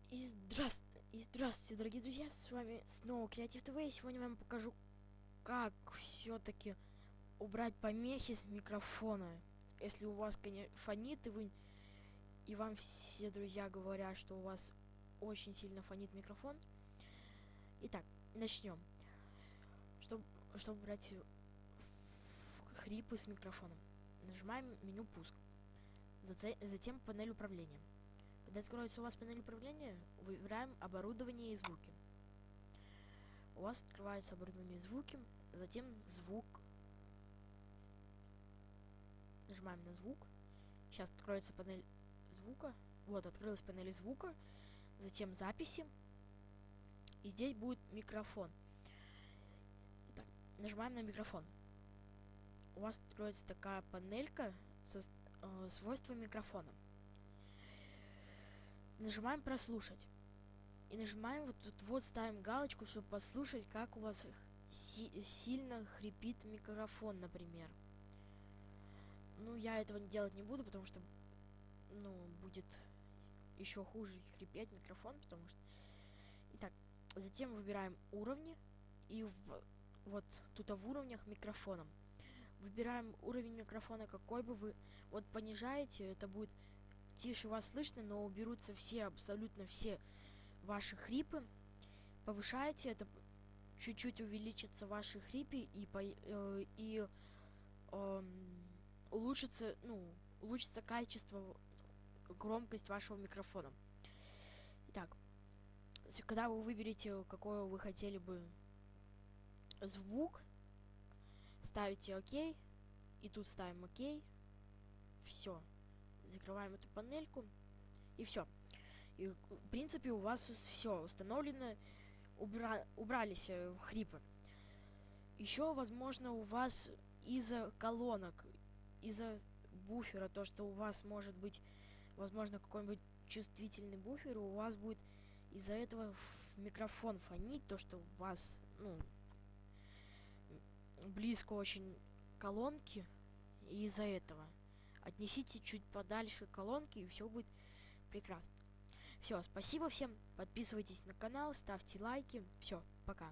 И здравствуйте, дорогие друзья, с вами снова Креатив ТВ, и сегодня я вам покажу, как все-таки убрать помехи с микрофона. Если у вас, конечно, фонит, и вам все друзья говорят, что у вас очень сильно фонит микрофон. Итак, начнем. Чтобы убрать хрипы с микрофоном, нажимаем меню «Пуск», затем панель управления. Когда откроется у вас панель управления, выбираем оборудование и звуки. У вас открывается оборудование и звуки, затем звук. Нажимаем на звук. Сейчас откроется панель звука. Вот, открылась панель звука. Затем записи. И здесь будет микрофон. Итак, нажимаем на микрофон. У вас откроется такая панелька со свойствами микрофона. Нажимаем прослушать. И нажимаем вот тут вот, ставим галочку, чтобы послушать, как у вас сильно хрипит микрофон, например. Ну, я этого делать не буду, потому что, будет еще хуже хрипеть микрофон, потому что... Итак, затем выбираем уровни, и вот тут в уровнях микрофона. Выбираем уровень микрофона, какой бы вы... Вот понижаете, это будет тише вас слышно, но уберутся абсолютно все ваши хрипы. Повышаете, это чуть-чуть увеличится ваши хрипы и улучшится качество, громкость вашего микрофона. Итак, когда вы выберете, какой вы хотели бы звук, ставите ОК, и тут ставим ОК. Все. Закрываем эту панельку, и все. И, в принципе, у вас все установлено, убрались хрипы. Еще, возможно, у вас из-за колонок, из-за буфера, то, что у вас может быть, возможно, какой-нибудь чувствительный буфер, у вас будет из-за этого микрофон фонить, то, что у вас, близко очень колонки, и из-за этого отнесите чуть подальше колонки, и все будет прекрасно. Все, спасибо всем, подписывайтесь на канал, ставьте лайки, все, пока.